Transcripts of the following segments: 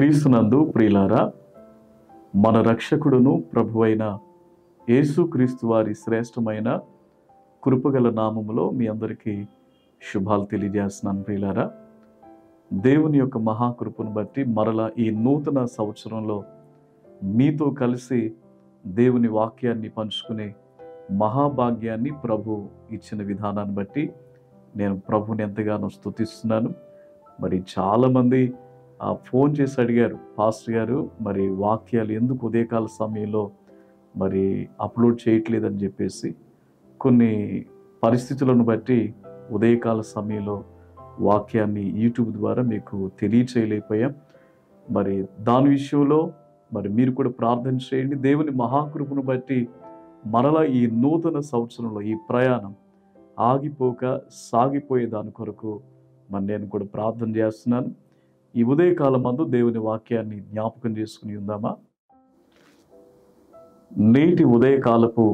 క్రీస్తునందు ప్రియులారా, మన రక్షకుడును ప్రభువైన యేసుక్రీస్తు వారి శ్రేష్టమైన కృపగల నామములో మీ అందరికీ శుభాలు తెలియజేస్తున్నాను. ప్రియులారా, దేవుని యొక్క మహాకృపను బట్టి మరలా ఈ నూతన సంవత్సరంలో మీతో కలిసి దేవుని వాక్యాన్ని పంచుకునే మహాభాగ్యాన్ని ప్రభు ఇచ్చిన విధానాన్ని బట్టి నేను ప్రభుని ఎంతగానో స్తుతిస్తున్నాను. మరి చాలామంది ఫోన్ చేసి అడిగారు, పాస్టర్ గారు మరి వాక్యాలు ఎందుకు ఉదయకాల సమయంలో మరి అప్లోడ్ చేయట్లేదని చెప్పేసి. కొన్ని పరిస్థితులను బట్టి ఉదయకాల సమయంలో వాక్యాన్ని యూట్యూబ్ ద్వారా మీకు తెలియచేయలేకపోయాం. మరి దాని విషయంలో మరి మీరు కూడా ప్రార్థన చేయండి. దేవుని మహాకృపను బట్టి మరలా ఈ నూతన సంవత్సరంలో ఈ ప్రయాణం ఆగిపోక సాగిపోయే దాని కొరకు మరి నేను కూడా ప్రార్థన చేస్తున్నాను. ఈ ఉదయకాలం మందు దేవుని వాక్యాన్ని జ్ఞాపకం చేసుకుని ఉందామా? నేటి ఉదయకాలపు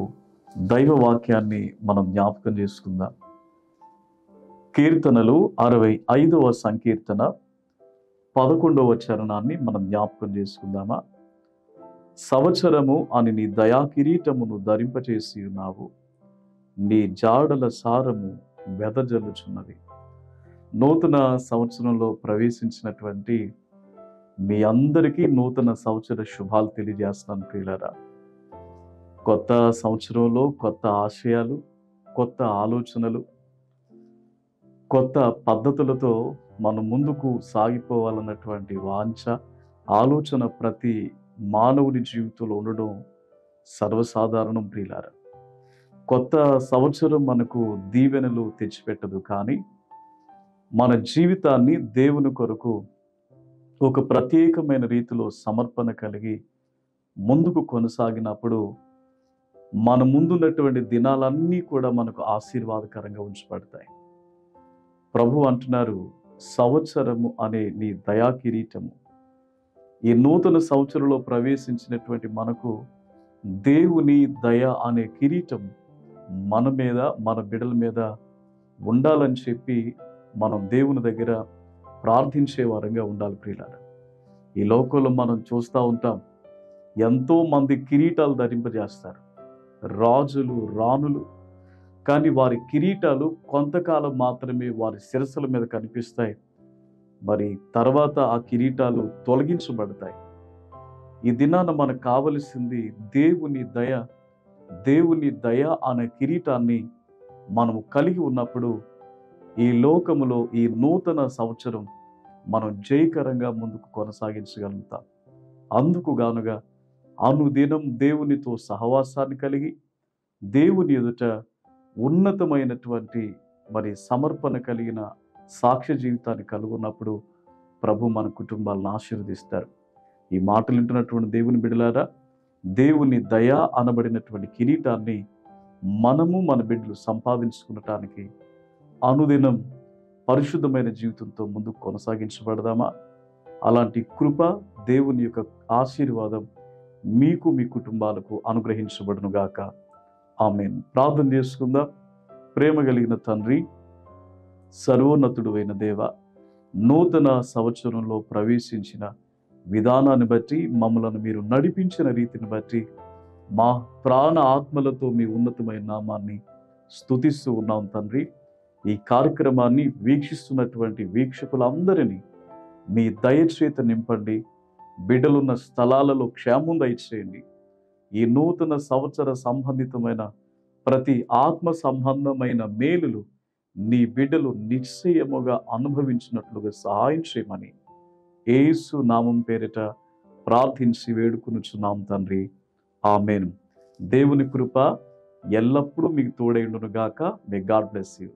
దైవ వాక్యాన్ని మనం జ్ఞాపకం చేసుకుందాం. కీర్తనలు 65వ సంకీర్తన 11వ చరణాన్ని మనం జ్ఞాపకం చేసుకుందామా? సంవత్సరము అని నీ దయా కిరీటమును ధరింపచేసి ఉన్నావు, నీ జాడల సారము వెదజల్లుచున్నది. నూతన సంవత్సరంలో ప్రవేశించినటువంటి మీ అందరికీ నూతన సంవత్సర శుభాలు తెలియజేస్తున్నాను ప్రియులారా. కొత్త సంవత్సరంలో కొత్త ఆశయాలు, కొత్త ఆలోచనలు, కొత్త పద్ధతులతో మనం ముందుకు సాగిపోవాలన్నటువంటి వాంఛ, ఆలోచన ప్రతి మానవుని జీవితంలో ఉండడం సర్వసాధారణం ప్రియులారా. కొత్త సంవత్సరం మనకు దీవెనలు తెచ్చిపెట్టదు, కానీ మన జీవితాన్ని దేవుని కొరకు ఒక ప్రత్యేకమైన రీతిలో సమర్పణ కలిగి ముందుకు కొనసాగినప్పుడు మన ముందున్నటువంటి దినాలన్నీ కూడా మనకు ఆశీర్వాదకరంగా ఉంచబడతాయి. ప్రభు అంటున్నారు, సంవత్సరము అనే నీ దయా కిరీటము. ఈ నూతన సంవత్సరంలో ప్రవేశించినటువంటి మనకు దేవుని దయ అనే కిరీటం మన మీద, మన బిడ్డల మీద ఉండాలని చెప్పి మనం దేవుని దగ్గర ప్రార్థించే వారంగా ఉండాలి ప్రియులారా. ఈ లోకంలో మనం చూస్తూ ఉంటాం, ఎంతో మంది కిరీటాలు ధరింపజేస్తారు, రాజులు, రాణులు. కానీ వారి కిరీటాలు కొంతకాలం మాత్రమే వారి శిరస్సుల మీద కనిపిస్తాయి. మరి తర్వాత ఆ కిరీటాలు తొలగించబడతాయి. ఈ దినాన మనకు కావలసింది దేవుని దయ. దేవుని దయ అనే కిరీటాన్ని మనము కలిగి ఉన్నప్పుడు ఈ లోకములో ఈ నూతన సంవత్సరం మనం జయకరంగా ముందుకు కొనసాగించగలుగుతాం. అందుకు గానుగా అనుదినం దేవునితో సహవాసాన్ని కలిగి దేవుని ఎదుట ఉన్నతమైనటువంటి మరి సమర్పణ కలిగిన సాక్ష్య జీవితాన్ని కలుగున్నప్పుడు ప్రభు మన కుటుంబాలను ఆశీర్వదిస్తారు. ఈ మాటలు వింటున్నటువంటి దేవుని బిడ్డలారా, దేవుని దయ అనబడినటువంటి కిరీటాన్ని మనము మన బిడ్డలు సంపాదించుకునటానికి అనుదినం పరిశుద్ధమైన జీవితంతో ముందుకు కొనసాగించబడదామా? అలాంటి కృప, దేవుని యొక్క ఆశీర్వాదం మీకు, మీ కుటుంబాలకు అనుగ్రహించబడును గాక. ఆమేన్. ప్రార్థన చేసుకుందాం. ప్రేమ కలిగిన తండ్రి, సర్వోన్నతుడు అయిన దేవ, నూతన సంవత్సరంలో ప్రవేశించిన విధానాన్ని బట్టి, మమ్మలను మీరు నడిపించిన రీతిని బట్టి మా ప్రాణ ఆత్మలతో మీ ఉన్నతమైన నామాన్ని స్తుతిస్తూ ఉన్నాం తండ్రి. ఈ కార్యక్రమాన్ని వీక్షిస్తున్నటువంటి వీక్షకులందరినీ మీ దయచేత నింపండి. బిడ్డలున్న స్థలాలలో క్షేమం దయచేయండి. ఈ నూతన సంవత్సర సంబంధితమైన ప్రతి ఆత్మ సంబంధమైన మేలులు నీ బిడ్డలు నిశ్చయముగా అనుభవించినట్లుగా సహాయం చేయమని యేసు నామం పేరిట ప్రార్థించి వేడుకొనుచున్నాం తండ్రి. ఆమేన్. దేవుని కృప ఎల్లప్పుడూ మీకు తోడైండును గాక. May God bless you.